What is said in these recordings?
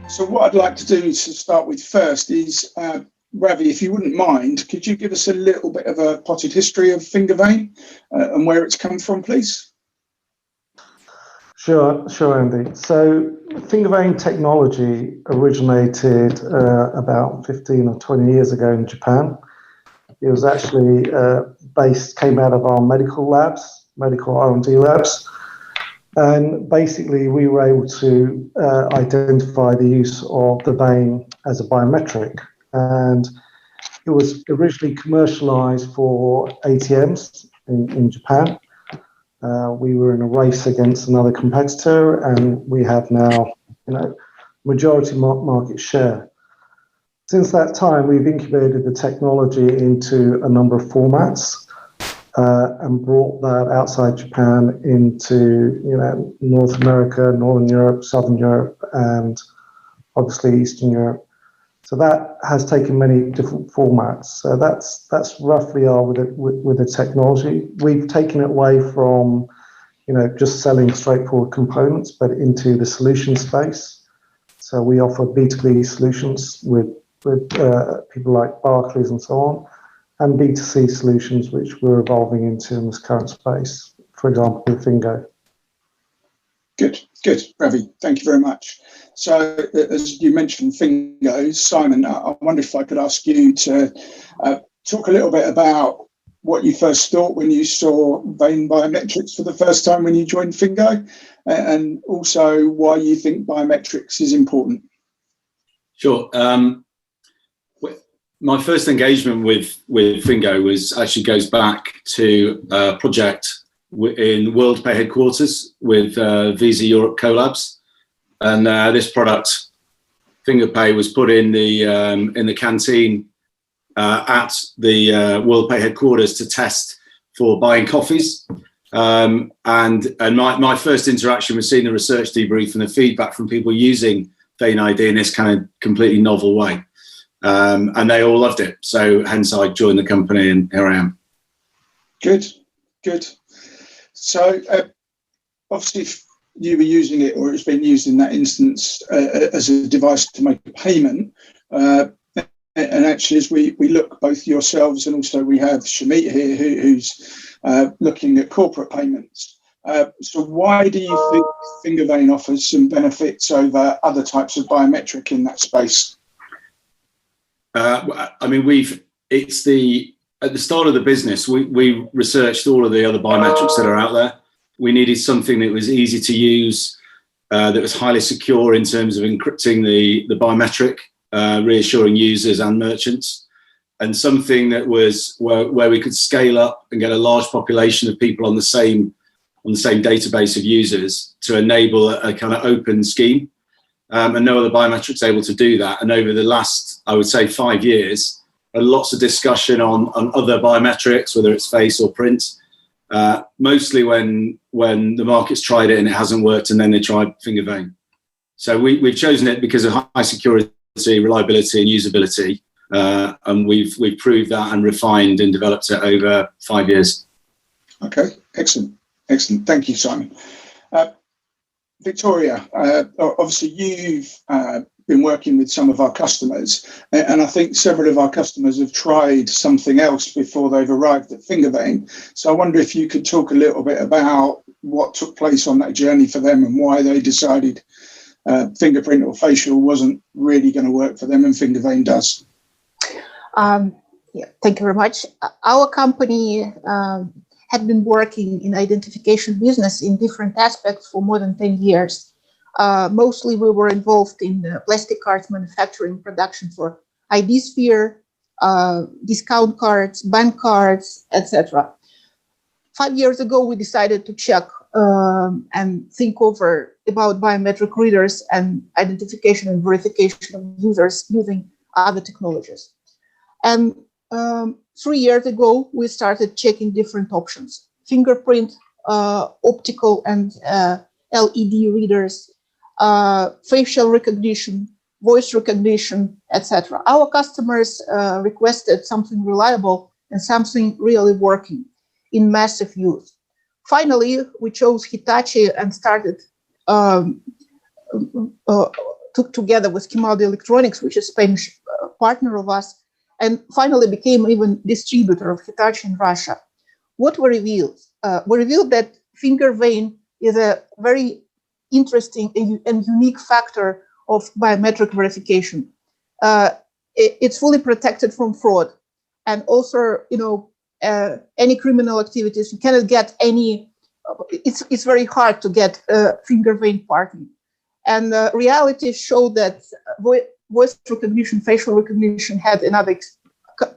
So what I'd like to do is to start with first is, Ravi, if you wouldn't mind, could you give us a little bit of a potted history of Finger Vein and where it's come from, please? Sure, Andy. So Finger Vein technology originated about 15 or 20 years ago in Japan. It was actually came out of our medical R&D labs. And basically, we were able to identify the use of the vein as a biometric. And it was originally commercialized for ATMs in Japan. We were in a race against another competitor, and we have now, majority market share. Since that time, we've incubated the technology into a number of formats. And brought that outside Japan into North America, Northern Europe, Southern Europe, and obviously Eastern Europe. So that has taken many different formats. So that's roughly with the technology. We've taken it away from just selling straightforward components, but into the solution space. So we offer B2B solutions with people like Barclays and so on, and B2C solutions, which we're evolving into in this current space, for example, with Fingo. Good, Ravi, thank you very much. So, as you mentioned, Fingo, Simon, I wonder if I could ask you to talk a little bit about what you first thought when you saw vein biometrics for the first time when you joined Fingo, and also why you think biometrics is important. Sure. My first engagement with Fingo goes back to a project in WorldPay headquarters with Visa Europe Collabs, and this product, FingerPay, was put in the canteen at the WorldPay headquarters to test for buying coffees. And my first interaction was seeing the research debrief and the feedback from people using VeinID in this kind of completely novel way. And they all loved it. So hence I joined the company, and here I am. Good. So obviously you were using it, or it's been used in that instance as a device to make a payment. And actually, as we look, both yourselves and also we have Shamit here who's looking at corporate payments. So why do you think Finger Vein offers some benefits over other types of biometric in that space? At the start of the business, we researched all of the other biometrics that are out there. We needed something that was easy to use, that was highly secure in terms of encrypting the biometric, reassuring users and merchants, and something that was where we could scale up and get a large population of people on the same database of users to enable a kind of open scheme. And no other biometrics able to do that. And over the last, I would say, 5 years, lots of discussion on other biometrics, whether it's face or print. Mostly when the market's tried it and it hasn't worked, and then they tried Finger Vein. So we've chosen it because of high security, reliability, and usability, and we've proved that and refined and developed it over 5 years. Okay, excellent. Thank you, Simon. Victoria, obviously you've been working with some of our customers, and I think several of our customers have tried something else before they've arrived at Finger Vein. So I wonder if you could talk a little bit about what took place on that journey for them and why they decided fingerprint or facial wasn't really going to work for them and Finger Vein does. Thank you very much. Our company had been working in identification business in different aspects for more than 10 years. Mostly we were involved in plastic cards manufacturing production for ID sphere, discount cards, bank cards, etc. 5 years ago, we decided to check and think over about biometric readers and identification and verification of users using other technologies. And 3 years ago, we started checking different options: fingerprint, optical and LED readers, facial recognition, voice recognition, etc. Our customers requested something reliable and something really working in massive use. Finally, we chose Hitachi and started to took together with Kimaldi Electronics, which is a Spanish partner of us, and finally became even distributor of Hitachi in Russia. What we revealed? We revealed that finger vein is a very interesting and unique factor of biometric verification. It's fully protected from fraud, and also, any criminal activities. You cannot get any. It's very hard to get finger vein pardon. And reality showed that voice recognition, facial recognition had another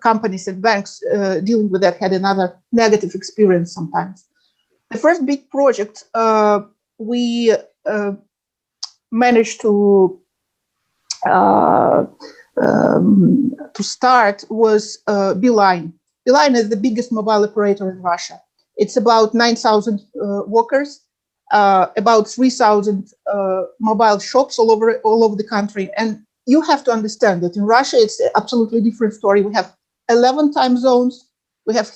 companies and banks dealing with that had another negative experience sometimes. The first big project we managed to start was Beeline. Beeline is the biggest mobile operator in Russia. It's about 9,000 workers, about 3,000 mobile shops all over the country. And you have to understand that in Russia, it's an absolutely different story. We have 11 time zones. We have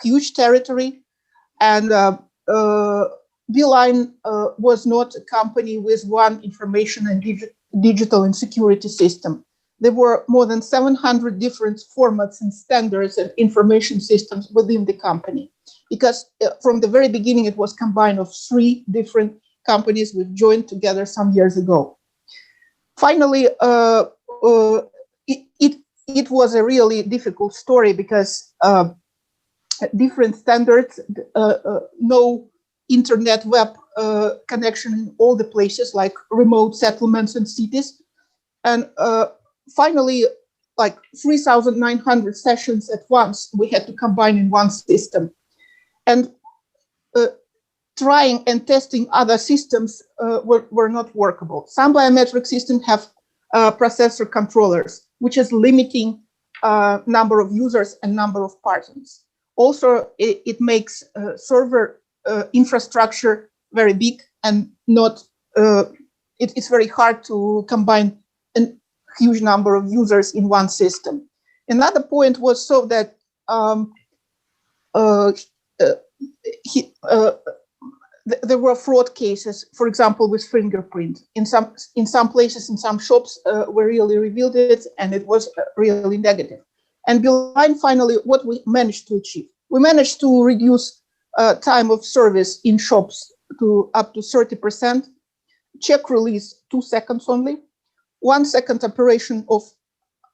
huge territory. And Beeline was not a company with one information and digital and security system. There were more than 700 different formats and standards and information systems within the company. Because from the very beginning, it was combined of 3 different companies we joined together some years ago. Finally, it was a really difficult story because different standards, no internet web connection in all the places, like remote settlements and cities. And finally, like 3,900 sessions at once, we had to combine in one system. And trying and testing other systems were not workable. Some biometric systems have processor controllers, which is limiting number of users and number of partners. Also, it makes server infrastructure very big and not. It's very hard to combine a huge number of users in one system. Another point was so that there were fraud cases, for example, with fingerprint. In some places, in some shops, we really revealed it, and it was really negative. And Beeline, finally, what we managed to achieve, we managed to reduce time of service in shops to up to 30%, check release 2 seconds only, 1 second operation of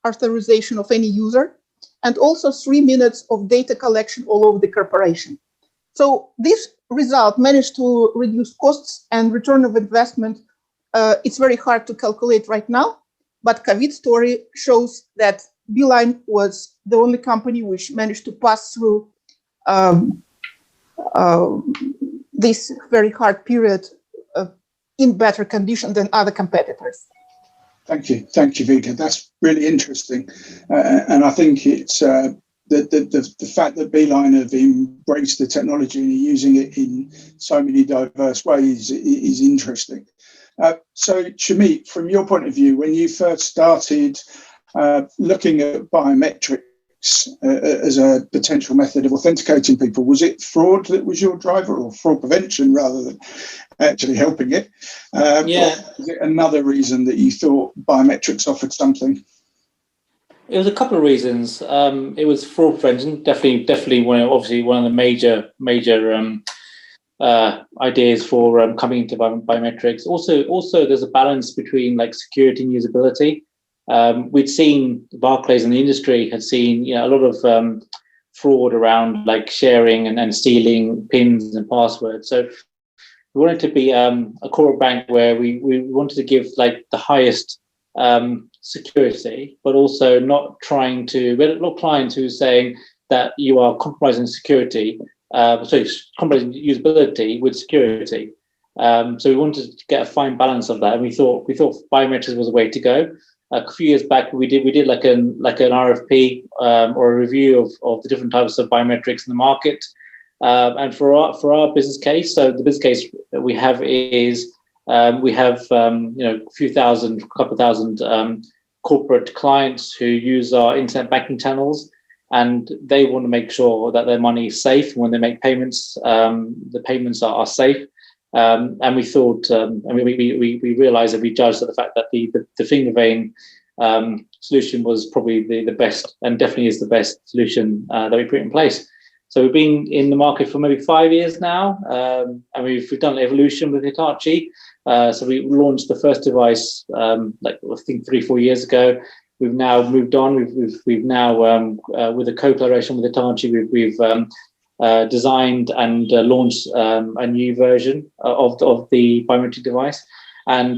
authorization of any user, and also 3 minutes of data collection all over the corporation. So this result managed to reduce costs and return of investment. It's very hard to calculate right now, but COVID story shows that Beeline was the only company which managed to pass through this very hard period in better condition than other competitors. Thank you, Vika. That's really interesting, and I think it's the fact that Beeline have embraced the technology and are using it in so many diverse ways is interesting. So, Shamit, from your point of view, when you first started looking at biometrics as a potential method of authenticating people, was it fraud that was your driver, or fraud prevention rather than actually helping it? Yeah. Or was it another reason that you thought biometrics offered something? It was a couple of reasons. It was fraud prevention, definitely one of the major ideas for coming into biometrics. Also, there's a balance between like security and usability. We'd seen Barclays in the industry had seen a lot of fraud around like sharing and stealing pins and passwords. So we wanted to be a core bank where we wanted to give like the highest security, but also not trying to. We had a lot of clients who were saying that you are compromising security, compromising usability with security. So we wanted to get a fine balance of that, and we thought biometrics was a way to go. A few years back, we did like an RFP or a review of the different types of biometrics in the market, and for our business case. So the business case that we have is we have a couple thousand corporate clients who use our internet banking channels, and they want to make sure that their money is safe when they make payments. The payments are safe, And we thought, we realized that we judged at the fact that the finger vein solution was probably the best, and definitely is the best solution that we put in place. So we've been in the market for maybe 5 years now, and we've done an evolution with Hitachi. So we launched the first device, I think 3-4 years ago. We've now moved on. We've now, with a co-collaboration with Hitachi, we've designed and launched a new version of the biometric device. And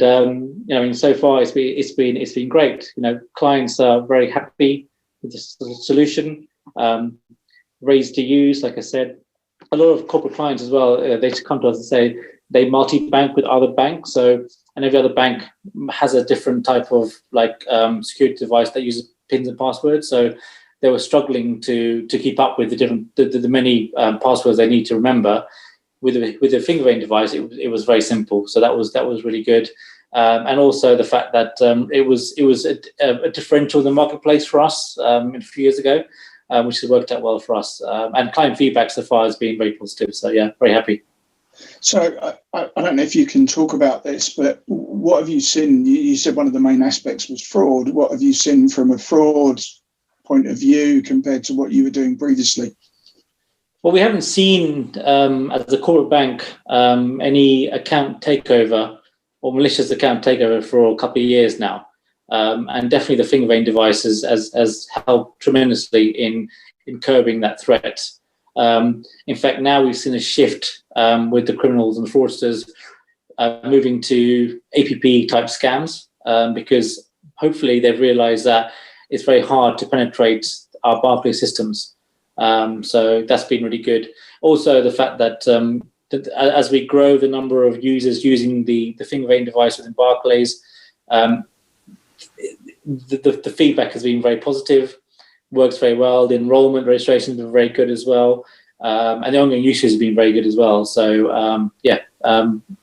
so far it's been great. Clients are very happy with the solution. Easy to use, like I said. A lot of corporate clients as well, they come to us and say they multi-bank with other banks. And every other bank has a different type of security device that uses pins and passwords. So they were struggling to keep up with the many passwords they need to remember. With the finger vein device, it was very simple. So that was really good. And also the fact that it was a differential in the marketplace for us a few years ago. Which has worked out well for us. And client feedback so far has been very positive. So yeah, very happy. So I don't know if you can talk about this, but what have you seen? You said one of the main aspects was fraud. What have you seen from a fraud point of view compared to what you were doing previously? Well, we haven't seen, as a corporate bank, any account takeover or malicious account takeover for a couple of years now. And definitely the finger vein device has helped tremendously in curbing that threat. In fact, now we've seen a shift with the criminals and fraudsters moving to APP type scams because hopefully they've realized that it's very hard to penetrate our Barclays systems. So that's been really good. Also, the fact that as we grow the number of users using the finger vein device within Barclays, the feedback has been very positive, works very well. The enrollment registrations have been very good as well. And the ongoing usage has been very good as well. So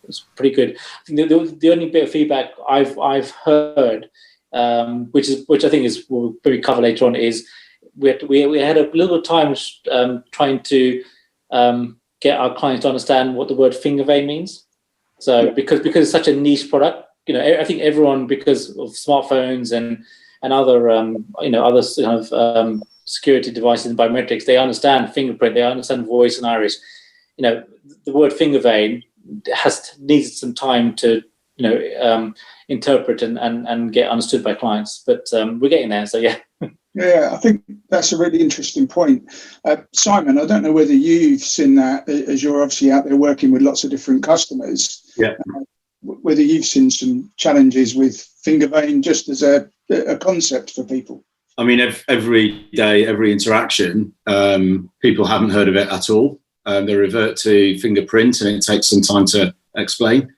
it's pretty good. I think the only bit of feedback I've heard, which I think is we'll probably cover later on, is we had a little time trying to get our clients to understand what the word finger vein means. So because it's such a niche product. I think everyone, because of smartphones and other other kind of security devices and biometrics, they understand fingerprint, they understand voice and iris. The word finger vein needs some time to interpret and get understood by clients. But we're getting there. So yeah. Yeah, I think that's a really interesting point. Simon, I don't know whether you've seen that, as you're obviously out there working with lots of different customers. Yeah. Whether you've seen some challenges with finger vein just as a concept for people. I mean, every day, every interaction, people haven't heard of it at all. They revert to fingerprint, and it takes some time to explain.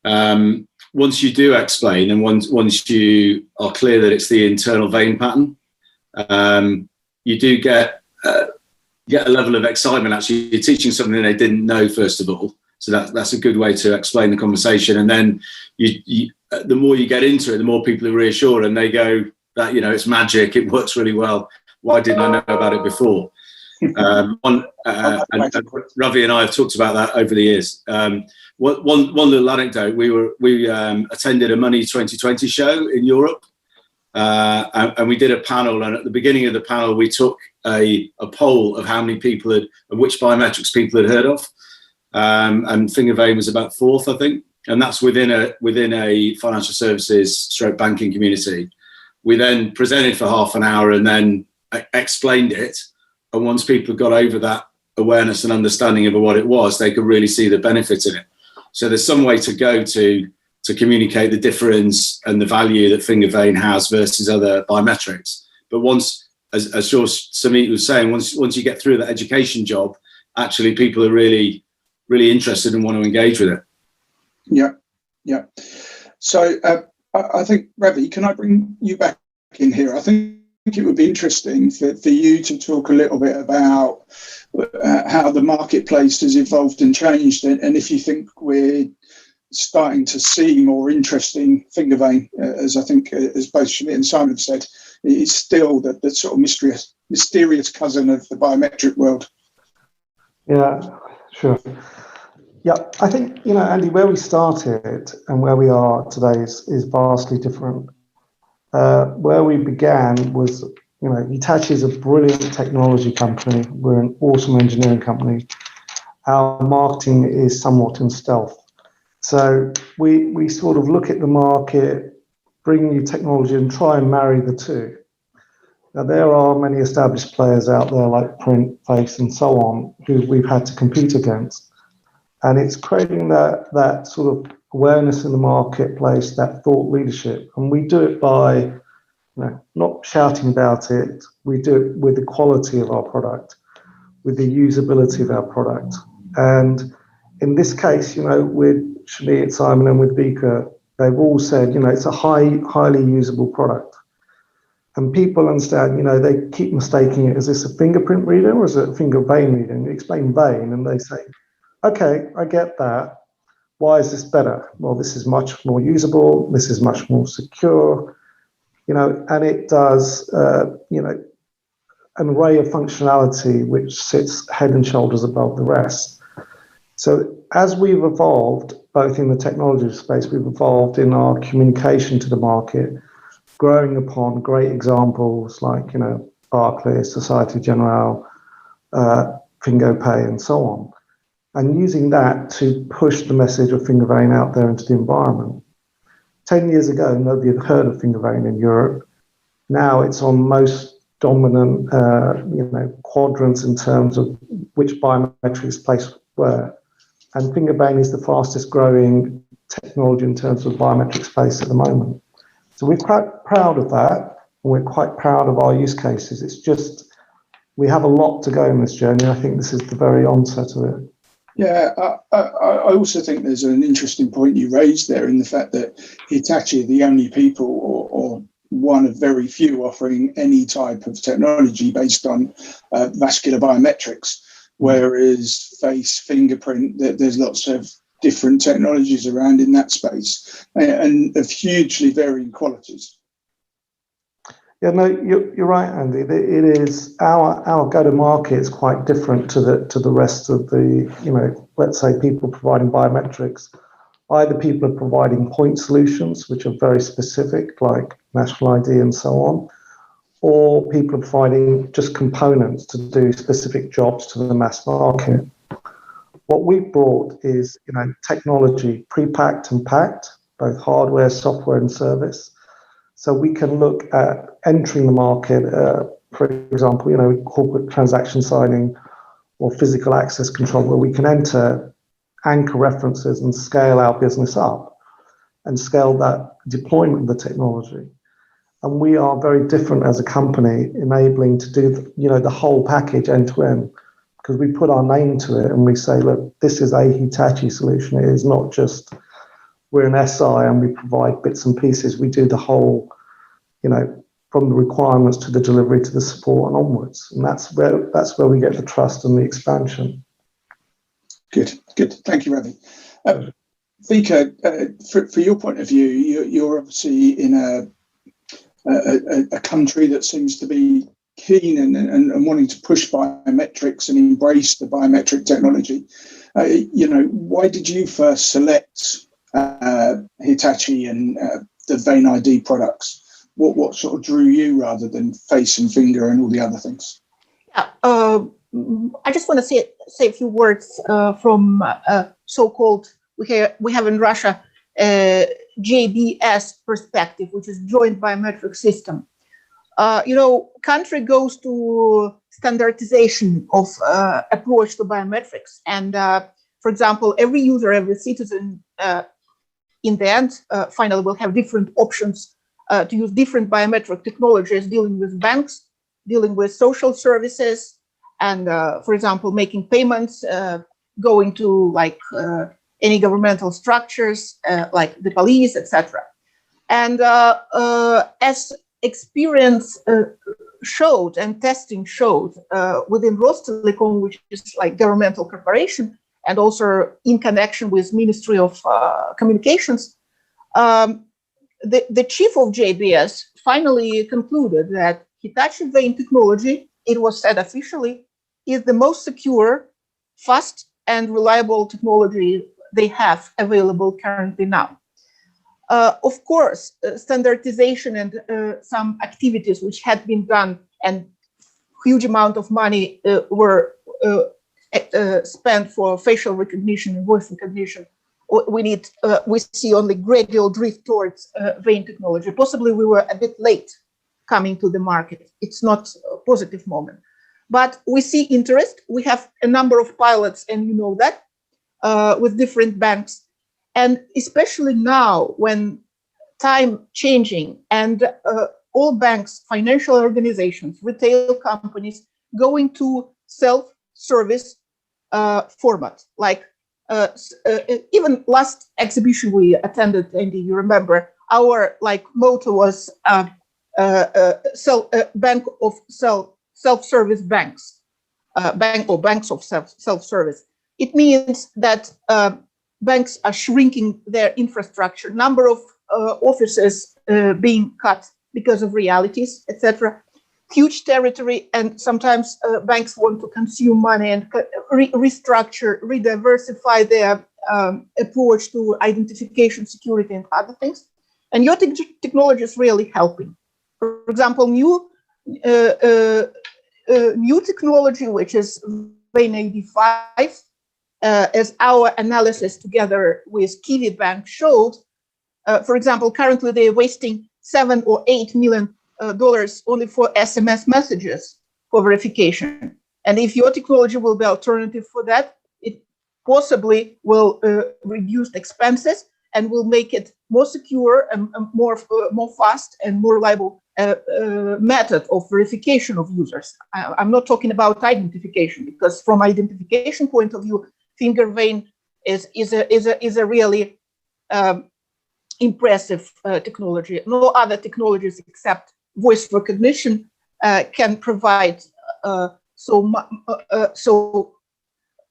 Once you do explain, and once you are clear that it's the internal vein pattern, you do get a level of excitement. Actually, you're teaching something they didn't know, first of all. So that's a good way to explain the conversation. And then you the more you get into it, the more people are reassured, and they go that it's magic. It works really well. Why didn't I know about it before? And Ravi and I have talked about that over the years. One little anecdote: we attended a Money 2020 show in Europe, and we did a panel. And at the beginning of the panel, we took a poll of how many people and which biometrics people had heard of. And finger vein was about fourth, I think, and that's within a financial services / banking community. We then presented for half an hour and then explained it. And once people got over that awareness and understanding of what it was, they could really see the benefit in it. So there's some way to go to communicate the difference and the value that finger vein has versus other biometrics. But once, as Samit was saying, once you get through that education job, actually people are really interested and want to engage with it. Yeah. So I think, Ravi, can I bring you back in here? I think it would be interesting for you to talk a little bit about how the marketplace has evolved and changed, and if you think we're starting to see more interesting finger vein, as I think, as both Shamit and Simon have said, it's still the sort of mysterious cousin of the biometric world. Yeah, sure. Yeah, I think, Andy, where we started and where we are today is vastly different. Where we began was, Hitachi is a brilliant technology company. We're an awesome engineering company. Our marketing is somewhat in stealth. So we sort of look at the market, bring new technology and try and marry the two. Now, there are many established players out there like Print, Face and so on who we've had to compete against. And it's creating that sort of awareness in the marketplace, that thought leadership. And we do it by not shouting about it. We do it with the quality of our product, with the usability of our product. And in this case, with Shani, Simon and with Vika, they've all said, it's a highly usable product. And people understand, they keep mistaking it. Is this a fingerprint reader or is it a finger vein reader? And you explain vein and they say, okay, I get that. Why is this better? Well, this is much more usable. This is much more secure, and it does, an array of functionality which sits head and shoulders above the rest. So as we've evolved, both in the technology space, we've evolved in our communication to the market, growing upon great examples like, Barclays, Societe Generale, FingoPay, and so on, and using that to push the message of Finger Vein out there into the environment. 10 years ago, nobody had heard of Finger Vein in Europe. Now it's on most dominant, quadrants in terms of which biometrics place where. And Finger Vein is the fastest growing technology in terms of biometric space at the moment. So we're quite proud of that, and we're quite proud of our use cases. It's just, we have a lot to go in this journey. I think this is the very onset of it. Yeah, I also think there's an interesting point you raised there in the fact that Hitachi are the only people or one of very few offering any type of technology based on vascular biometrics, whereas face, fingerprint, there's lots of different technologies around in that space and of hugely varying qualities. Yeah, no, you're right, Andy. It is our go-to-market is quite different to the rest of the, let's say people providing biometrics. Either people are providing point solutions, which are very specific, like national ID and so on, or people are providing just components to do specific jobs to the mass market. What we've brought is, technology pre-packed and packed, both hardware, software, and service. So we can look at entering the market, for example, corporate transaction signing or physical access control, where we can enter anchor references and scale our business up and scale that deployment of the technology. And we are very different as a company, enabling to do, the whole package end to end, because we put our name to it and we say, look, this is a Hitachi solution. It is not just we're an SI and we provide bits and pieces. We do the whole, from the requirements to the delivery to the support and onwards. And that's where we get the trust and the expansion. Good. Thank you, Ravi. Vika, for your point of view, you're obviously in a country that seems to be keen and wanting to push biometrics and embrace the biometric technology. Why did you first select Hitachi and the VeinID products? What sort of drew you rather than face and finger and all the other things? Yeah, I just want to say a few words from so-called, we have in Russia, JBS perspective, which is joint biometric system. Country goes to standardization of approach to biometrics. And for example, every user, every citizen in the end, finally will have different options to use different biometric technologies, dealing with banks, dealing with social services, and for example, making payments, going to any governmental structures like the police, etc. And as experience showed and testing showed within Rostelecom, which is like governmental corporation, and also in connection with Ministry of Communications, the chief of JBS finally concluded that Hitachi vein technology, it was said officially, is the most secure, fast, and reliable technology they have available currently now. Of course, standardization and some activities which had been done and huge amount of money were spent for facial recognition and voice recognition. We see only gradual drift towards vein technology. Possibly we were a bit late coming to the market. It's not a positive moment, but we see interest. We have a number of pilots, and you know that, with different banks. And especially now when time changing and all banks, financial organizations, retail companies going to self-service format. Like even last exhibition we attended, Andy, you remember, our motto was bank of self-service banks, banks of self-service. It means that banks are shrinking their infrastructure, number of offices being cut because of realities, etc. Huge territory, and sometimes banks want to consume money and restructure, re-diversify their approach to identification, security, and other things. And your technology is really helping. For example, new technology, which is VeinID 5, as our analysis together with Kiwi Bank showed, for example, currently they're wasting $7 or $8 million only for SMS messages for verification. And if your technology will be alternative for that, it possibly will reduce expenses and will make it more secure and more fast and more reliable method of verification of users. I'm not talking about identification, because from identification point of view, finger vein is a really impressive technology. No other technologies except voice recognition can provide so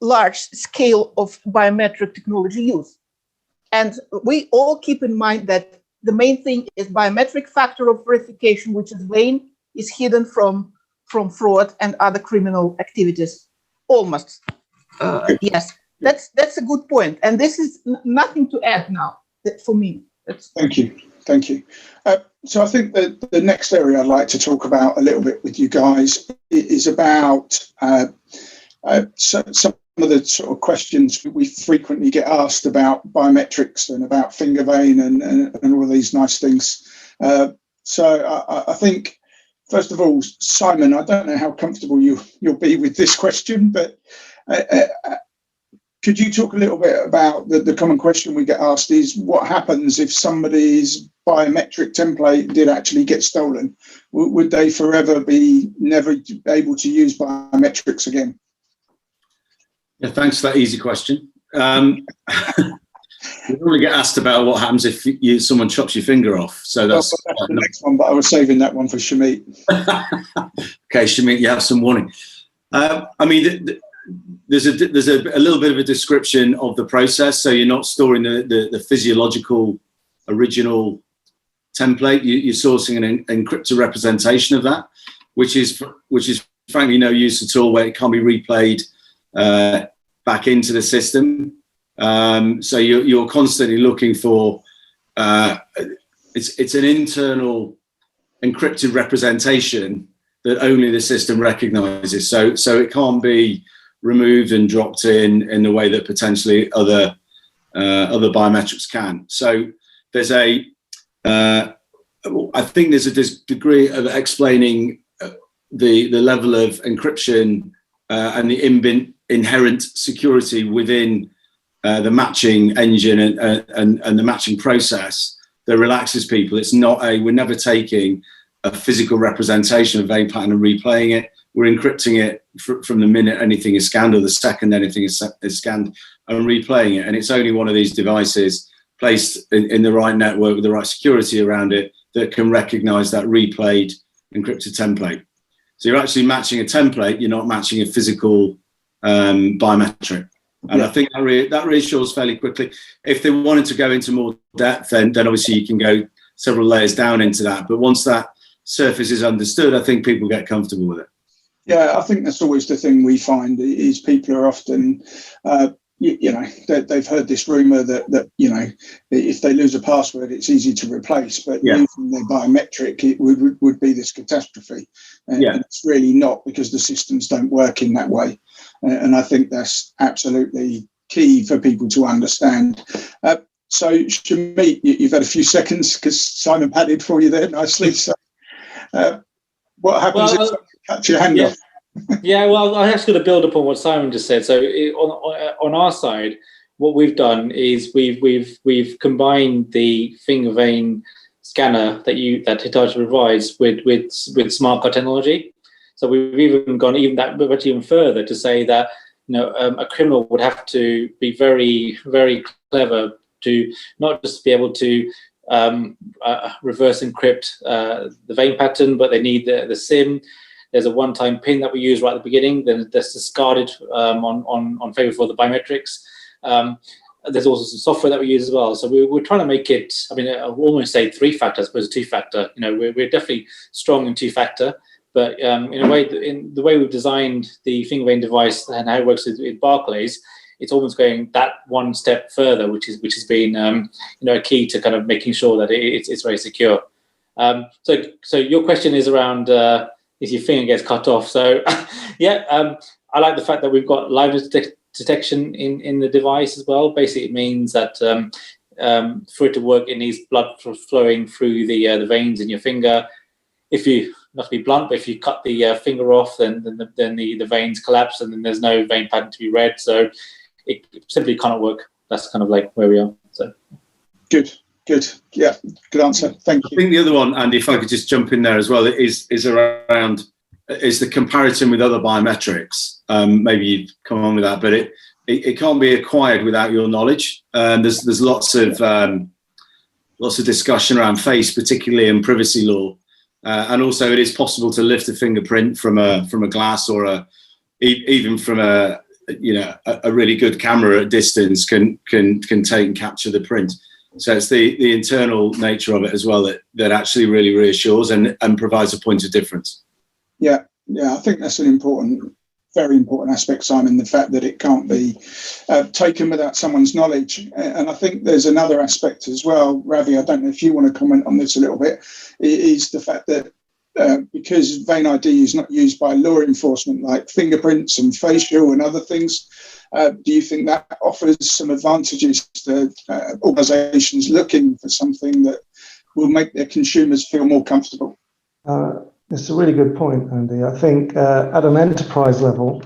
large scale of biometric technology use. And we all keep in mind that the main thing is biometric factor of verification, which is vein, is hidden from fraud and other criminal activities. Almost. Yes, that's a good point. And this is nothing to add now for me. Thank you. So I think that the next area I'd like to talk about a little bit with you guys is about some of the sort of questions we frequently get asked about biometrics and about finger vein and all of these nice things. So I think, first of all, Simon, I don't know how comfortable you'll be with this question, but could you talk a little bit about the common question we get asked is, what happens if somebody's biometric template did actually get stolen? Would they forever be never able to use biometrics again? Yeah, thanks for that easy question. We normally get asked about what happens if someone chops your finger off. So that's the next one, but I was saving that one for Shamit. Okay, Shamit, you have some warning. I mean, there's a little bit of a description of the process. So you're not storing the physiological original template. You're sourcing an encrypted representation of that, which is frankly no use at all, where it can't be replayed back into the system. So you're constantly looking for it's an internal encrypted representation that only the system recognizes. So it can't be removed and dropped in the way that potentially other biometrics can. So there's I think there's a degree of explaining the level of encryption and the inherent security within the matching engine and the matching process that relaxes people. It's not we're never taking a physical representation of vein pattern and replaying it. We're encrypting it from the minute anything is scanned, or the second anything is scanned, and replaying it. And it's only one of these devices placed in the right network with the right security around it that can recognize that replayed encrypted template. So you're actually matching a template, you're not matching a physical biometric. And I think that reassures fairly quickly. If they wanted to go into more depth, then obviously you can go several layers down into that. But once that surface is understood, I think people get comfortable with it. Yeah, I think that's always the thing we find is people are often, they've heard this rumor that if they lose a password, it's easy to replace, but losing their biometric, it would be this catastrophe. And it's really not, because the systems don't work in that way. And I think that's absolutely key for people to understand. So, Shamit, you've had a few seconds because Simon padded for you there nicely. So, what happens if someone cuts your hand off? Well, I actually got to build upon what Simon just said. So, on our side, what we've done is we've combined the finger vein scanner that Hitachi provides with smart card technology. So we've even gone even further to say that a criminal would have to be very, very clever to not just be able to reverse encrypt the vein pattern, but they need the SIM. There's a one-time PIN that we use right at the beginning. Then that's discarded on favor for the biometrics. There's also some software that we use as well. So we're trying to make it. I mean, I almost say 3-factor as opposed to 2-factor. We're definitely strong in 2-factor. But in a way, in the way we've designed the finger vein device and how it works with Barclays, it's almost going that one step further, which has been a key to kind of making sure that it's very secure. So your question is around if your finger gets cut off. So I like the fact that we've got liveness detection in the device as well. Basically, it means that for it to work, it needs blood flowing through the veins in your finger. If you, not to be blunt, but if you cut the finger off, then the veins collapse, and then there's no vein pattern to be read. So it simply cannot work. That's kind of like where we are. So good. Yeah, good answer. Thank you. I think the other one, Andy, if I could just jump in there as well, is the comparison with other biometrics. Maybe you'd come on with that, but it can't be acquired without your knowledge. There's lots of discussion around face, particularly in privacy law. And also, it is possible to lift a fingerprint from a glass, or even from a really good camera at distance can take and capture the print. So it's the internal nature of it as well that actually really reassures and provides a point of difference. Yeah, I think that's an very important aspect, Simon, the fact that it can't be taken without someone's knowledge. And I think there's another aspect as well, Ravi, I don't know if you want to comment on this a little bit, is the fact that because VeinID is not used by law enforcement like fingerprints and facial and other things, do you think that offers some advantages to organisations looking for something that will make their consumers feel more comfortable? It's a really good point, Andy. I think at an enterprise level,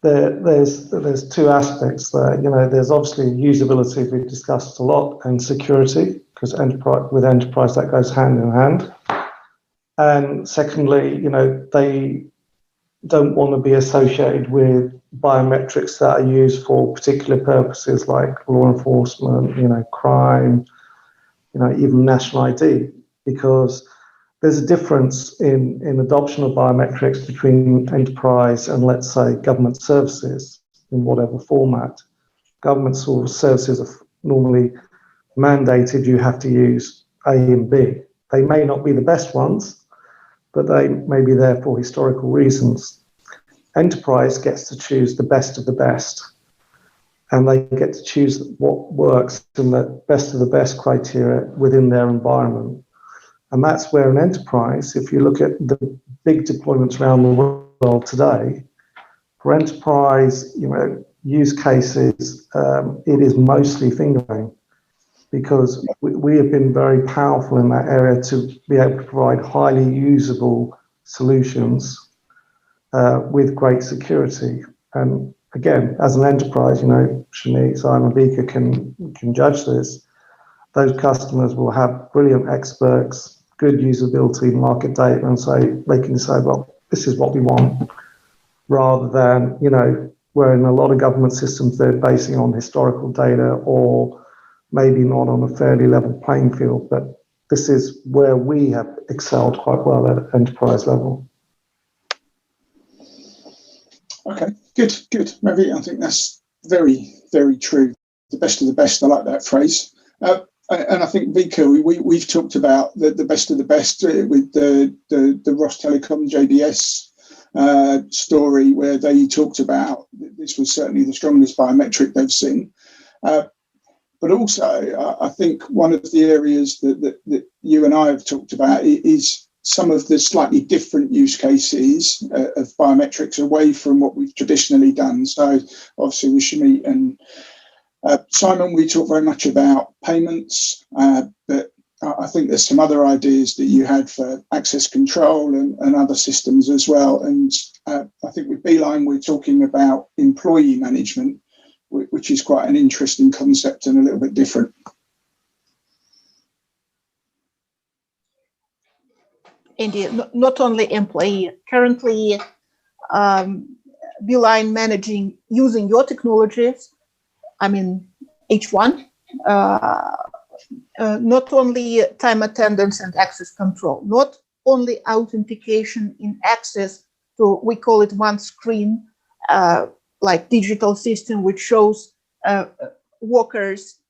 there's two aspects there. There's obviously usability, we've discussed a lot, and security, because with enterprise that goes hand in hand. And secondly, they don't want to be associated with biometrics that are used for particular purposes like law enforcement, crime, even national ID, because there's a difference in adoption of biometrics between enterprise and, let's say, government services in whatever format. Government services are normally mandated you have to use A and B. They may not be the best ones, but they may be there for historical reasons. Enterprise gets to choose the best of the best, and they get to choose what works in the best of the best criteria within their environment. And that's where an enterprise, if you look at the big deployments around the world today, for enterprise, use cases, it is mostly finger vein, because we have been very powerful in that area to be able to provide highly usable solutions with great security. And again, as an enterprise, Shamit, Simon, Vika can judge this. Those customers will have brilliant experts, good usability, market data, and so they can say, well, this is what we want, rather than, where in a lot of government systems they're basing on historical data or maybe not on a fairly level playing field. But this is where we have excelled quite well at enterprise level. Okay, good. Maybe I think that's very, very true. The best of the best. I like that phrase. And I think, Vika, we've talked about the best of the best with the Ross Telecom JBS story where they talked about this was certainly the strongest biometric they've seen. But also, I think one of the areas that you and I have talked about is some of the slightly different use cases of biometrics away from what we've traditionally done. So obviously with Shamit and Simon, we talk very much about payments, but I think there's some other ideas that you had for access control and other systems as well. And I think with Beeline, we're talking about employee management, which is quite an interesting concept and a little bit different. Indeed, not only employee. Currently, Beeline managing using your technologies, I mean, H1, not only time attendance and access control, not only authentication in access to, we call it one screen, like digital system, which shows workers'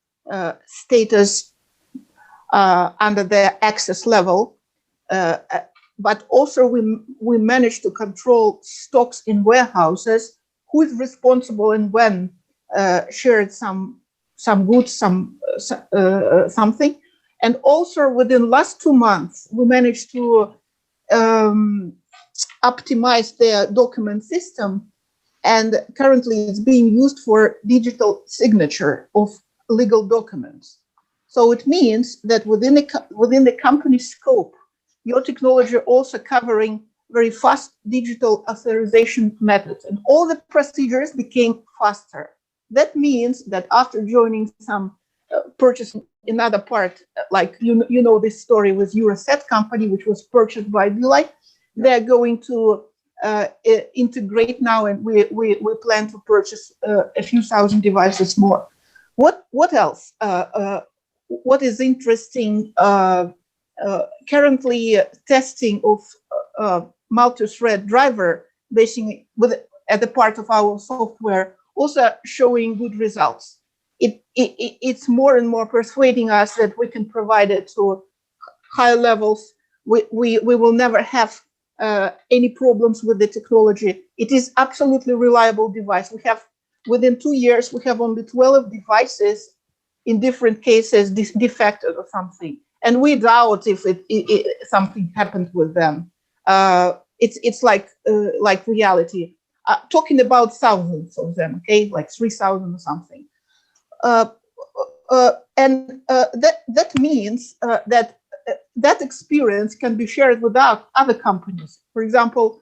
status under their access level. But also we managed to control stocks in warehouses, who is responsible and when shared some goods, something. And also within last 2 months, we managed to optimize their document system. And currently it's being used for digital signature of legal documents. So it means that within the company scope, your technology also covering very fast digital authorization methods, and all the procedures became faster. That means that after joining some purchase in other part, like you know this story with Euroset company, which was purchased by Beeline, they're going to integrate now, and we plan to purchase a few thousand devices more. What else? What is interesting? Currently testing of multi-thread driver, basically at the part of our software, also showing good results. It's more and more persuading us that we can provide it to high levels. We will never have any problems with the technology. It is absolutely reliable device. We have, within 2 years, we have only 12 devices in different cases defected or something. And we doubt if something happened with them. It's like reality. Talking about thousands of them, okay, like 3,000 or something. That means that experience can be shared with other companies. For example,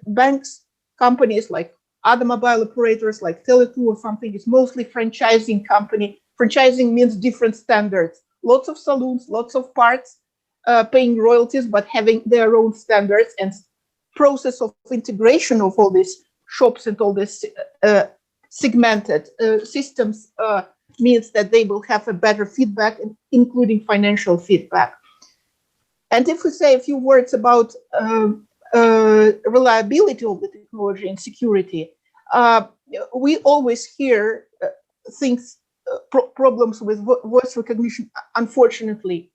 banks, companies like other mobile operators like Tele2 or something, is mostly franchising company. Franchising means different standards. Lots of saloons, lots of parts, paying royalties, but having their own standards, and process of integration of all these shops and all these segmented systems means that they will have a better feedback, including financial feedback. And if we say a few words about reliability of the technology and security, we always hear things, problems with voice recognition, unfortunately,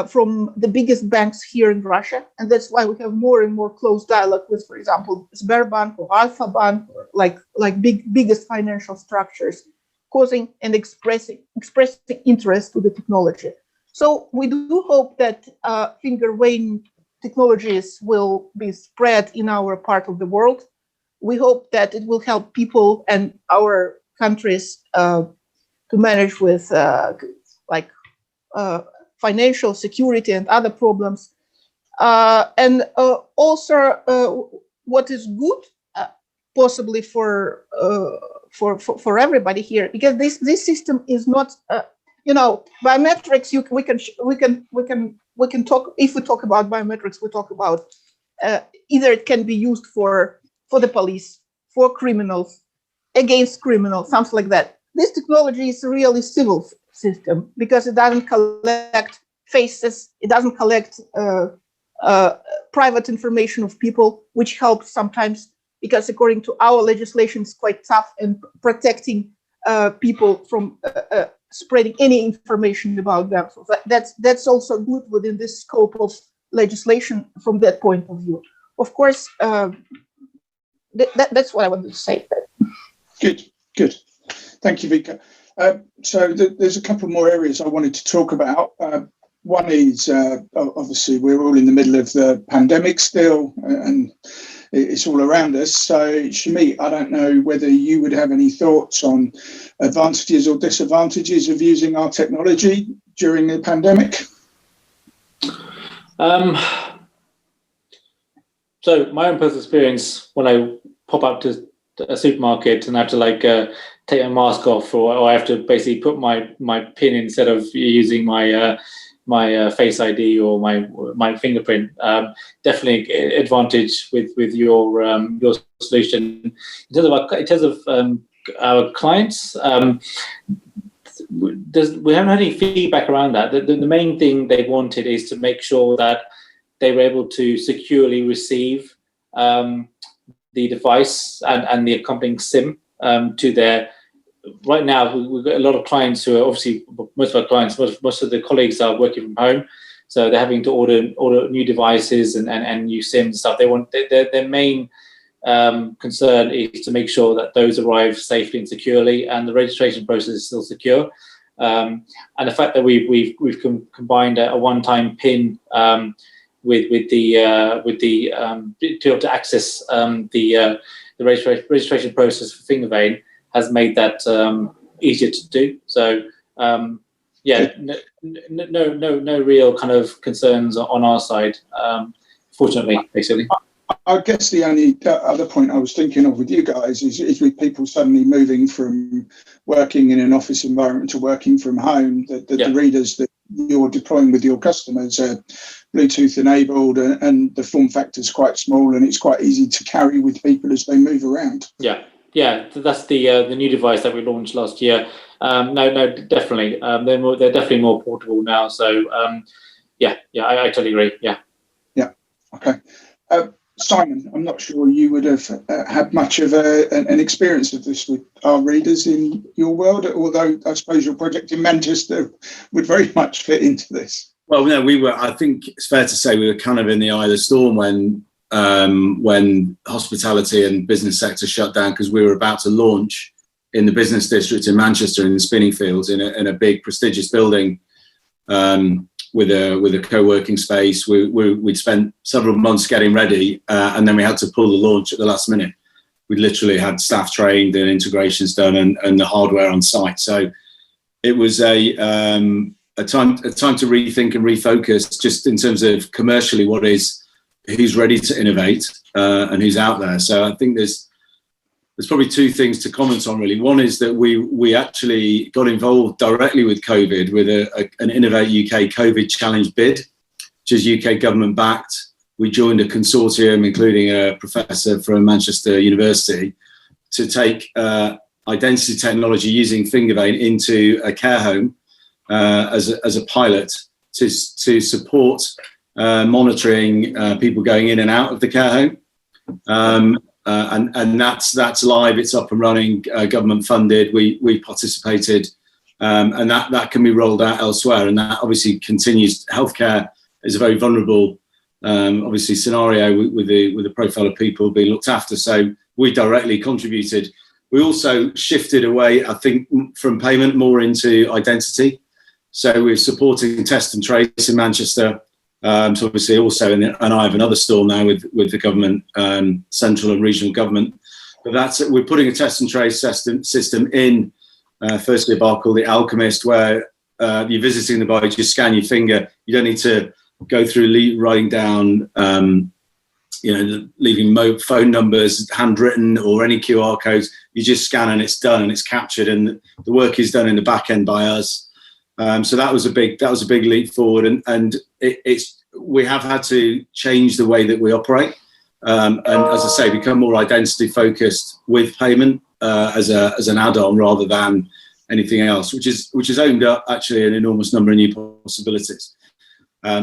from the biggest banks here in Russia. And that's why we have more and more close dialogue with, for example, Sberbank or Alpha Bank, or like biggest financial structures, causing and expressing interest to the technology. So we do hope that Finger Vein technologies will be spread in our part of the world. We hope that it will help people and our countries to manage with financial security and other problems. And also what is good, possibly for everybody here, because this system is not, biometrics. We can talk. If we talk about biometrics, we talk about either it can be used for the police, for criminals, against criminals, something like that. This technology is a really civil system because it doesn't collect faces, it doesn't collect private information of people, which helps sometimes, because according to our legislation, it's quite tough in protecting people from spreading any information about them. So that's also good within this scope of legislation from that point of view. of course, that's what I wanted to say. Good. Thank you, Vika. So there's a couple more areas I wanted to talk about. One is obviously we're all in the middle of the pandemic still, and it's all around us. So Shamit, I don't know whether you would have any thoughts on advantages or disadvantages of using our technology during the pandemic. So my own personal experience, when I pop up to a supermarket and I have to take my mask off, or I have to basically put my PIN instead of using my Face ID or my fingerprint. Definitely advantage with your solution. In terms of our clients, we haven't had any feedback around that. The main thing they wanted is to make sure that they were able to securely receive the device and the accompanying SIM to their. Right now, we've got a lot of clients who are obviously, most of our clients, most of the colleagues are working from home, so they're having to order new devices and new SIMs and stuff. They want their main concern is to make sure that those arrive safely and securely, and the registration process is still secure. And the fact that we've combined a one-time PIN with the to be able to access the registration process for Finger Vein has made that easier to do. So no real kind of concerns on our side, fortunately, basically. I guess the only other point I was thinking of with you guys is with people suddenly moving from working in an office environment to working from home, the readers that you're deploying with your customers are Bluetooth enabled, and the form factor is quite small, and it's quite easy to carry with people as they move around. Yeah, that's the new device that we launched last year. No, definitely. They're definitely more portable now. So I totally agree. Yeah. Okay. Simon, I'm not sure you would have had much of an experience of this with our readers in your world, although I suppose your project in Manchester would very much fit into this. Well, no, we were. I think it's fair to say we were kind of in the eye of the storm when hospitality and business sector shut down, because we were about to launch in the business district in Manchester in the spinning fields in a big prestigious building with a co-working space. We'd spent several months getting ready, and then we had to pull the launch at the last minute. We literally had staff trained and integrations done and the hardware on site. So it was a time to rethink and refocus, just in terms of commercially who's ready to innovate and who's out there. So I think there's probably two things to comment on, really. One is that we actually got involved directly with COVID with an Innovate UK COVID Challenge bid, which is UK government backed. We joined a consortium, including a professor from Manchester University, to take identity technology using Finger Vein into a care home as a pilot to support monitoring people going in and out of the care home. And that's live, it's up and running, government funded. We participated, and that can be rolled out elsewhere, and that obviously continues. Healthcare is a very vulnerable obviously scenario with the profile of people being looked after, so we directly contributed. We also shifted away, I think, from payment more into identity, so we're supporting test and trace in Manchester. So obviously also and I have another stall now with the government, central and regional government, but we're putting a test and trace system in firstly a bar called the Alchemist, where you're visiting the bar, you just scan your finger, you don't need to go through writing down leaving phone numbers handwritten or any QR codes. You just scan and it's done and it's captured, and the work is done in the back end by us. So that was a big leap forward, and we have had to change the way that we operate, and as I say, become more identity focused with payment as an add-on rather than anything else, which has opened up actually an enormous number of new possibilities.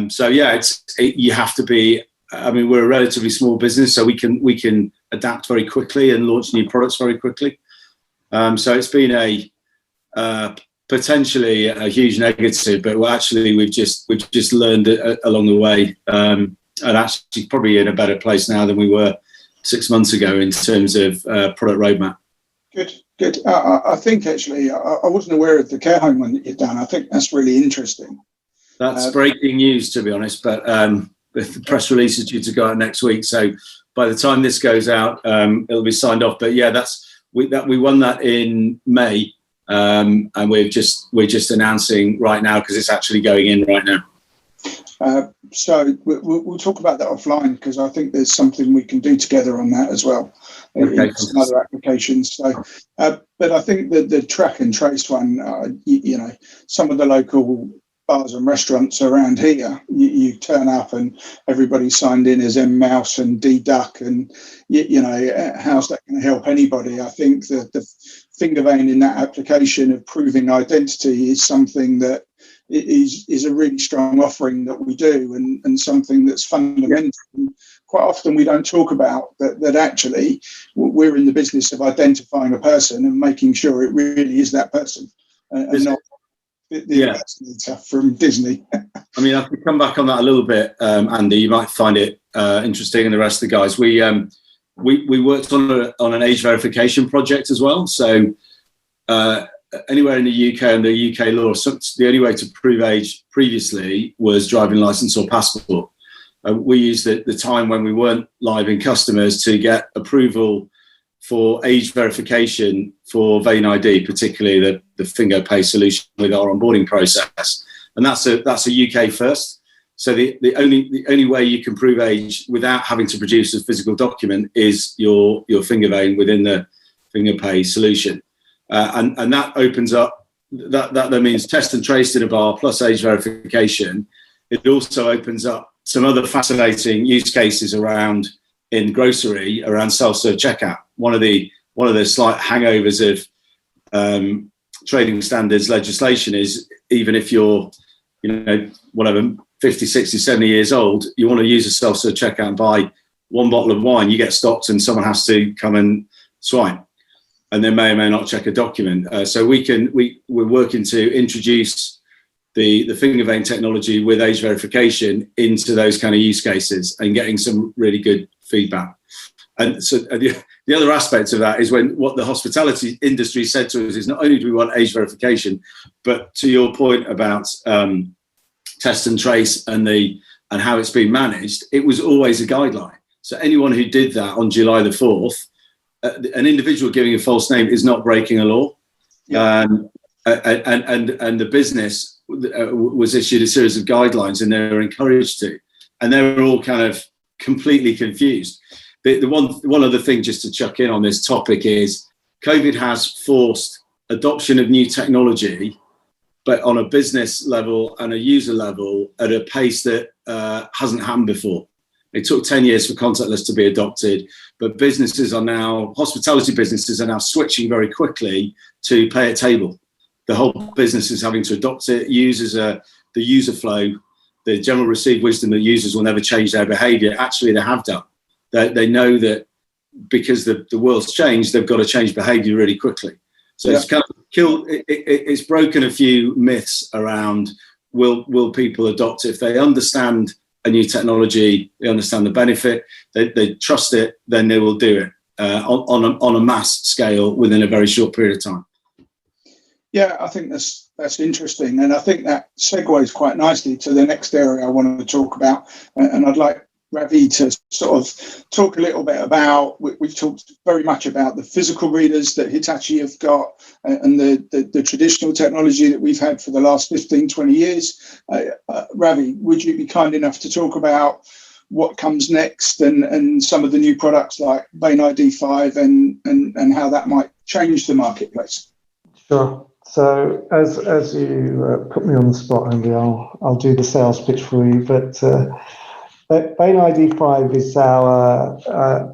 So yeah, you have to be. I mean, we're a relatively small business, so we can adapt very quickly and launch new products very quickly. So it's been potentially a huge negative, but actually we've just learned along the way. actually probably in a better place now than we were 6 months ago in terms of product roadmap. Good. I think actually I wasn't aware of the care home one that you've done. I think that's really interesting. That's breaking news, to be honest, but the press release is due to go out next week. So by the time this goes out, it'll be signed off. But yeah, we won that in May, and we're just announcing right now because it's actually going in right now. So we'll talk about that offline because I think there's something we can do together on that as well. Okay. Some other applications. So, but I think that the track and trace one, some of the local bars and restaurants around here, you turn up and everybody's signed in as M Mouse and D Duck, and how's that going to help anybody? I think that the finger vein in that application of proving identity is something that is a really strong offering that we do, and something that's fundamental. And quite often we don't talk about that actually we're in the business of identifying a person and making sure it really is that person, and not the impersonator from Disney. I mean, I could come back on that a little bit, Andy. You might find it interesting, and the rest of the guys. We worked on an age verification project as well. So anywhere in the UK under UK law, the only way to prove age previously was driving license or passport. We used the time when we weren't live in customers to get approval for age verification for VeinID, particularly the Finger Pay solution with our onboarding process, and that's a UK first. So the only way you can prove age without having to produce a physical document is your finger vein within the Finger Pay solution, and that opens up that means test and trace in a bar plus age verification. It also opens up some other fascinating use cases around in grocery around self-serve checkout. One of the slight hangovers of trading standards legislation is even if you're, whatever, 50, 60, 70 years old, you want to use a self-serve checkout and buy one bottle of wine, you get stopped and someone has to come and swipe, and they may or may not check a document. So we're working to introduce the finger vein technology with age verification into those kind of use cases and getting some really good feedback. And so the other aspect of that is what the hospitality industry said to us is not only do we want age verification, but to your point about test and trace and how it's been managed, it was always a guideline. So anyone who did that on July the 4th, an individual giving a false name is not breaking a law. Yeah. And the business was issued a series of guidelines and they were encouraged to, and they were all kind of completely confused. The one other thing just to chuck in on this topic is COVID has forced adoption of new technology, but on a business level and a user level at a pace that hasn't happened before. It took 10 years for contactless to be adopted, but hospitality businesses are now switching very quickly to pay at table. The whole business is having to adopt it. The user flow, the general received wisdom that users will never change their behavior. Actually, they have done. They know that because the world's changed, they've got to change behavior really quickly. So It's kind of it's broken a few myths around will people adopt it. If they understand a new technology, they understand the benefit, they trust it, then they will do it on a mass scale within a very short period of time. Yeah, I think that's interesting, and I think that segues quite nicely to the next area I wanted to talk about, and I'd like Ravi to sort of talk a little bit about. We've talked very much about the physical readers that Hitachi have got, and the traditional technology that we've had for the last 15, 20 years. Ravi, would you be kind enough to talk about what comes next and some of the new products like VeinID 5 and how that might change the marketplace? Sure. So as you put me on the spot, Andy, I'll do the sales pitch for you. But VeinID 5 is our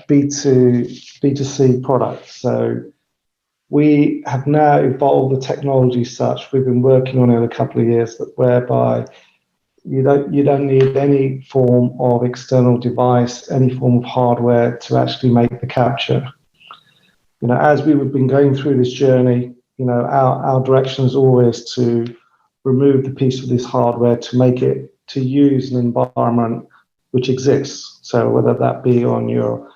B2C product. So we have now evolved the technology such. We've been working on it a couple of years, whereby you don't need any form of external device, any form of hardware to actually make the capture. As we've been going through this journey, our direction is always to remove the piece of this hardware to make it to use an environment which exists. So whether that be on your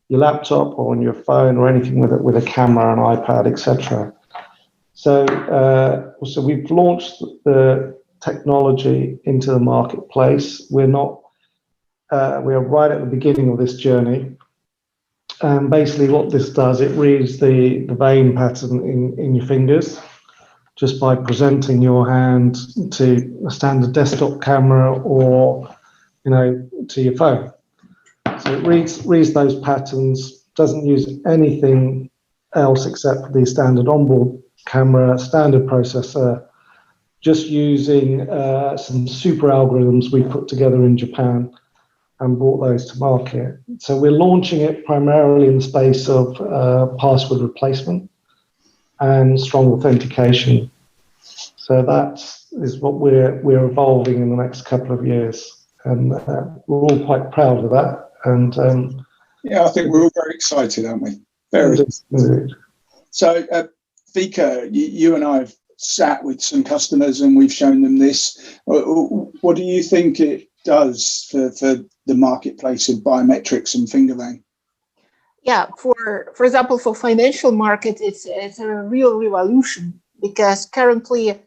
laptop or on your phone or anything with a camera, an iPad, etc. So we've launched the technology into the marketplace. We are right at the beginning of this journey. And basically what this does, it reads the vein pattern in your fingers just by presenting your hand to a standard desktop camera or, to your phone. So it reads those patterns, doesn't use anything else except for the standard onboard camera, standard processor, just using some super algorithms we put together in Japan and brought those to market. So we're launching it primarily in the space of password replacement and strong authentication. So that is what we're evolving in the next couple of years, and we're all quite proud of that. And yeah, I think we're all very excited, aren't we? Very. So, Vika, you and I have sat with some customers and we've shown them this. What do you think it does for the marketplace of biometrics and finger vein? Yeah, for example, for financial market, it's a real revolution, because currently,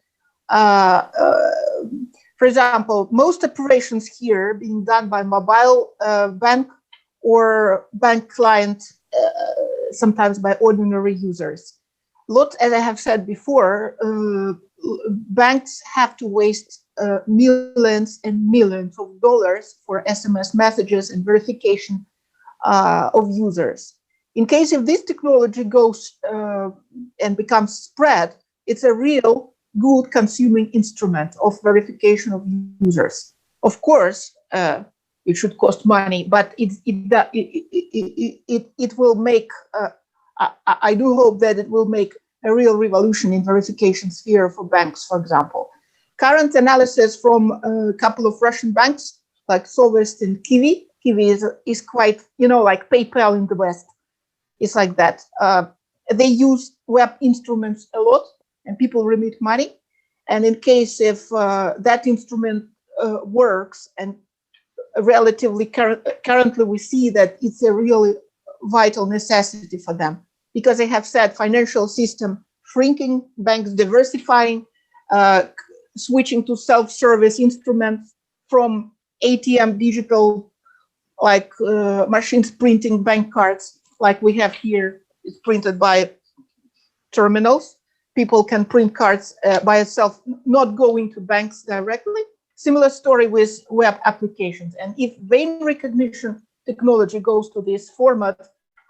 for example, most operations here being done by mobile bank or bank client, sometimes by ordinary users. As I have said before, banks have to waste millions and millions of dollars for SMS messages and verification of users. In case if this technology goes and becomes spread, it's a real good consuming instrument of verification of users. Of course, it should cost money, but it will make. I do hope that it will make a real revolution in verification sphere for banks, for example. Current analysis from a couple of Russian banks like Sovest and Kiwi. Kiwi is quite, like PayPal in the West. It's like that. They use web instruments a lot, and people remit money. And in case if that instrument works, and relatively currently we see that it's a really vital necessity for them, because they have said financial system shrinking, banks diversifying, switching to self-service instruments from ATM digital, like machines printing bank cards, like we have here. It's printed by terminals. People can print cards by itself, not going to banks directly. Similar story with web applications. And if vein recognition technology goes to this format,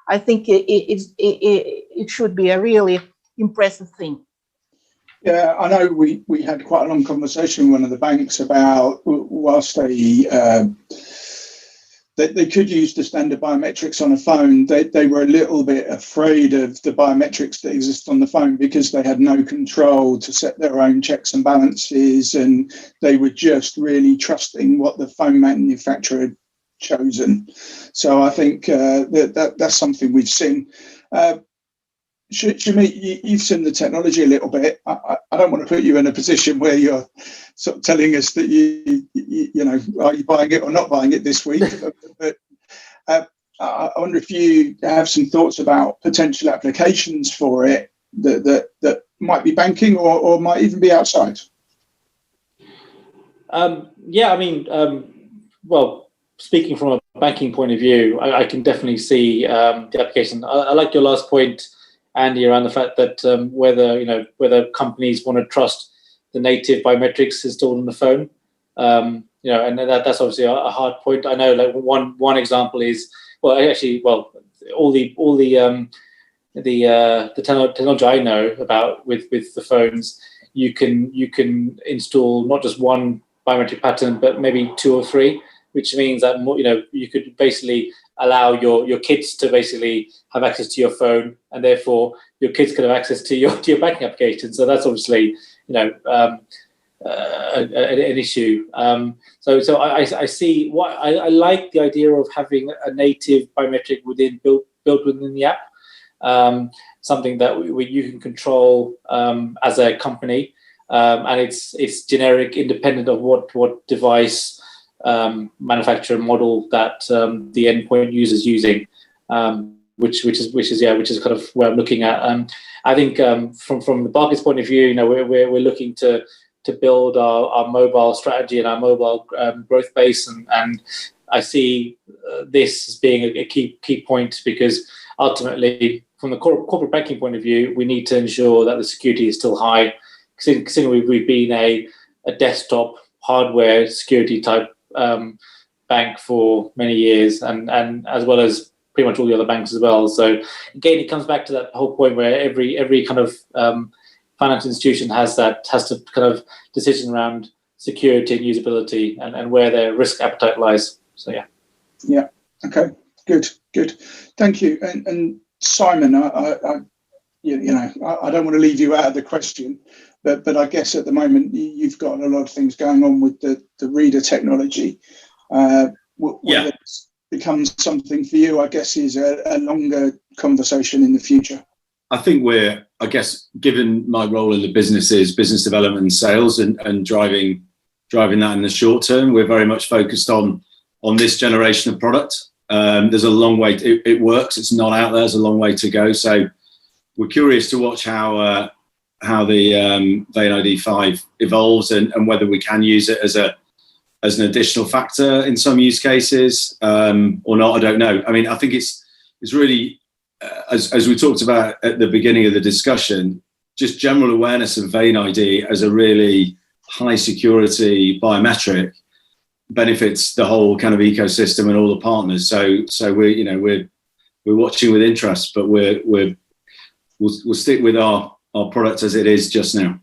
I think it should be a really impressive thing. Yeah, I know we had quite a long conversation with one of the banks about, whilst they could use the standard biometrics on a phone, they were a little bit afraid of the biometrics that exist on the phone, because they had no control to set their own checks and balances, and they were just really trusting what the phone manufacturer had chosen. So I think that's something we've seen. Shamit, you've seen the technology a little bit. I don't want to put you in a position where you're sort of telling us that you know, are you buying it or not buying it this week? But I wonder if you have some thoughts about potential applications for it that might be banking or might even be outside. Yeah, I mean, well, speaking from a banking point of view, I can definitely see the application. I like your last point, Andy, around the fact that whether companies want to trust the native biometrics installed on the phone, and that's obviously a hard point. I know, like one example is, all the technology I know about with the phones, you can install not just one biometric pattern, but maybe 2 or 3, which means that you could basically allow your kids to basically have access to your phone, and therefore your kids could have access to your banking application. So that's obviously an issue. So I see what I like the idea of having a native biometric built within the app, something that you can control as a company, and it's generic, independent of what device manufacturer model that the endpoint user is using, which is kind of where I'm looking at. I think from the Barclays point of view, you know, we're looking to build our mobile strategy and our mobile growth base, and I see this as being a key point, because ultimately, from the corporate banking point of view, we need to ensure that the security is still high. Considering we've been a desktop hardware security type bank for many years, and as well as pretty much all the other banks as well. So again, it comes back to that whole point where every kind of financial institution has to kind of decision around security and usability, and where their risk appetite lies. So yeah, okay, good, thank you. And Simon, I don't want to leave you out of the question, but I guess at the moment you've got a lot of things going on with the reader technology. Whether it's becomes something for you, I guess, is a longer conversation in the future. I think I guess, given my role in the business is business development and sales, and driving that in the short term, we're very much focused on this generation of product. There's a long way. It works. It's not out there. There's a long way to go. So we're curious to watch how the VeinID 5 evolves, and whether we can use it as an additional factor in some use cases, or not. I don't know. I mean, I think it's really, as we talked about at the beginning of the discussion, just general awareness of VeinID as a really high security biometric benefits the whole kind of ecosystem and all the partners. So we're watching with interest, but we'll stick with our product as it is just now.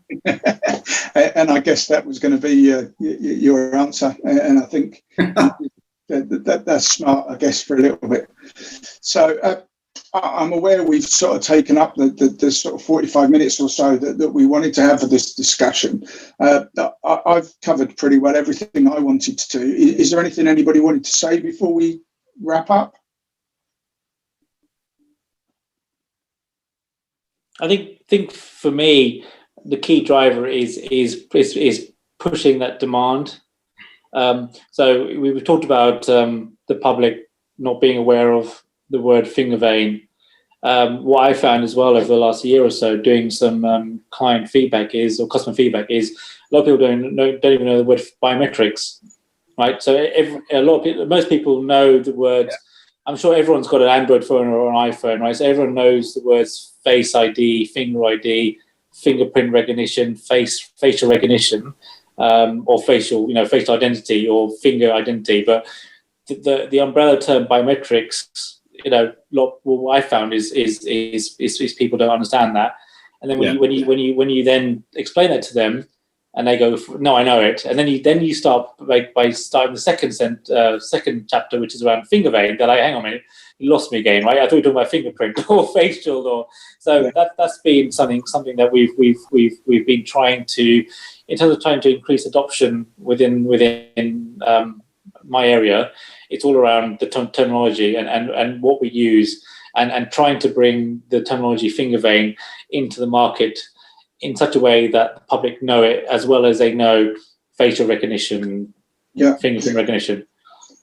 And I guess that was going to be your answer, and I think that's smart, I guess, for a little bit. So I'm aware we've sort of taken up the sort of 45 minutes or so that we wanted to have for this discussion. I've covered pretty well everything I wanted to do. Is there anything anybody wanted to say before we wrap up? I think for me, the key driver is pushing that demand. So we've talked about the public not being aware of the word finger vein. What I found as well over the last year or so, doing some client feedback or customer feedback, is a lot of people don't even know the word biometrics, right? So most people know the word. Yeah. I'm sure everyone's got an Android phone or an iPhone, right? So everyone knows the words Face ID, Finger ID, fingerprint recognition, facial recognition, or facial identity or finger identity. But the umbrella term biometrics, what I found is people don't understand that. And then when you then explain that to them, and they go, no, I know it. And then you start by starting the second chapter, which is around finger vein. They're like, hang on a minute, you lost me again, right? I thought you were talking about fingerprint or facial, that's been something that we've been trying to, in terms of trying to increase adoption within my area. It's all around the terminology and what we use, and trying to bring the terminology finger vein into the market in such a way that the public know it, as well as they know facial recognition, fingerprint recognition.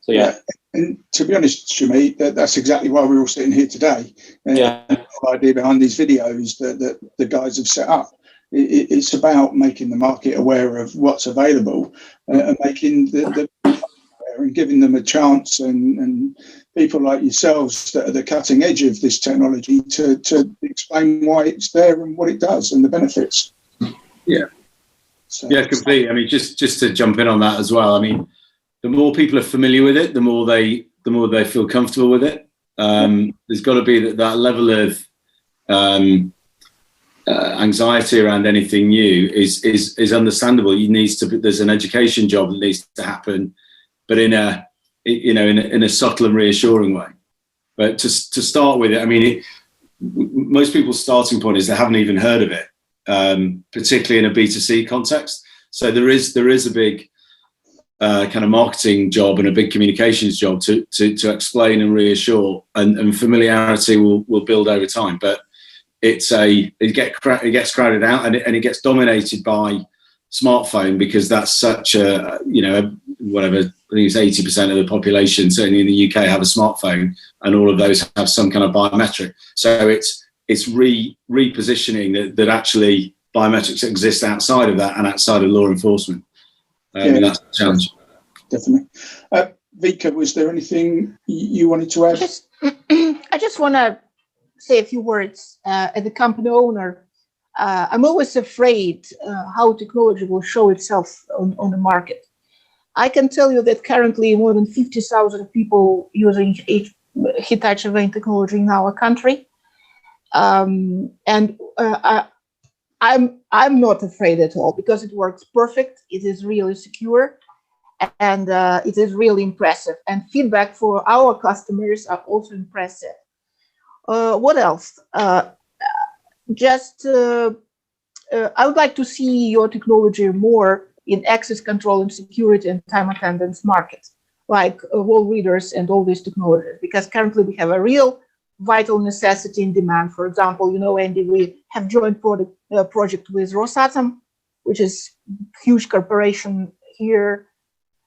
So and to be honest, Shami, that's exactly why we're all sitting here today. And the idea behind these videos that the guys have set up, it's about making the market aware of what's available, and making the and giving them a chance, and people like yourselves that are the cutting edge of this technology to explain why it's there and what it does and the benefits. Yeah. Completely. I mean, just to jump in on that as well. I mean, the more people are familiar with it, the more they feel comfortable with it. There's got to be that level of anxiety around anything new is understandable. There's an education job that needs to happen, but in a subtle and reassuring way. But to start with it, I mean, most people's starting point is they haven't even heard of it, particularly in a B2C context. So there is a big kind of marketing job and a big communications job to explain and reassure, and familiarity will build over time. But it gets crowded out, and it gets dominated by smartphone, because that's such a whatever, I think it's 80% of the population, certainly in the UK, have a smartphone, and all of those have some kind of biometric. So it's repositioning that actually biometrics exist outside of that and outside of law enforcement. And that's the challenge. Definitely. Vika, was there anything you wanted to add? I just want to say a few words as a company owner. I'm always afraid how technology will show itself on the market. I can tell you that currently more than 50,000 people using Hitachi Vein technology in our country. I'm not afraid at all because it works perfect. It is really secure, and it is really impressive. And feedback for our customers are also impressive. What else? I would like to see your technology more in access control and security and time attendance markets, like wall readers and all these technologies, because currently we have a real vital necessity in demand. For example, you know, Andy, we have joint project with Rosatom, which is huge corporation here,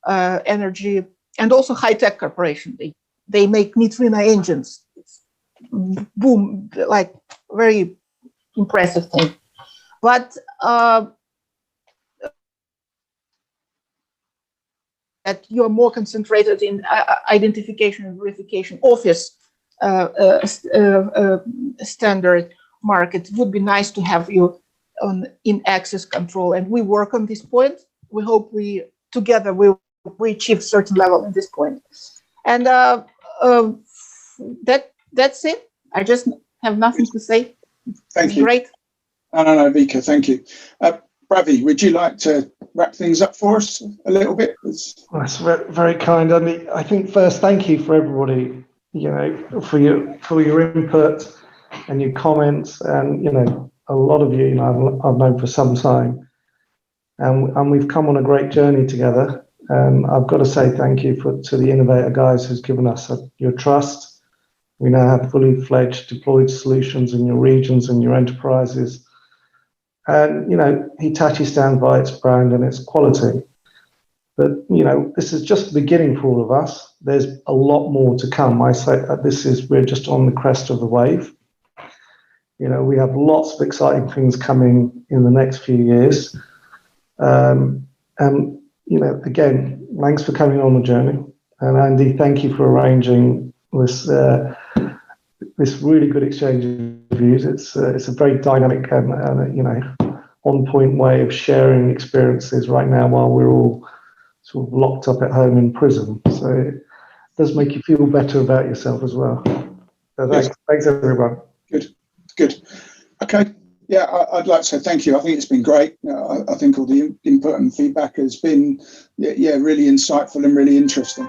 energy, and also high-tech corporation. They make neutrino engines. It's boom, like very impressive thing. But that you're more concentrated in identification and verification office standard market. It would be nice to have you in access control, and we work on this point. We hope we together we achieve certain level at this point. And that's it. I just have nothing to say. Thank you. Great. No, Vika, thank you. Ravi, would you like to wrap things up for us a little bit? That's very kind. I mean, I think first, thank you for everybody, you know, for your input and your comments, and you know, a lot of you, you know, I've known for some time, and we've come on a great journey together. And I've got to say thank you to the innovator guys who's given us your trust. We now have fully fledged deployed solutions in your regions and your enterprises. And, you know, Hitachi stands by its brand and its quality. But, you know, this is just the beginning for all of us. There's a lot more to come. I say we're just on the crest of the wave. You know, we have lots of exciting things coming in the next few years. And, you know, again, thanks for coming on the journey. And Andy, thank you for arranging this really good exchange of views. It's a very dynamic and you know, on-point way of sharing experiences right now while we're all sort of locked up at home in prison. So it does make you feel better about yourself as well. So thanks everyone. Good. Okay. Yeah, I'd like to say thank you. I think it's been great. I think all the input and feedback has been, really insightful and really interesting.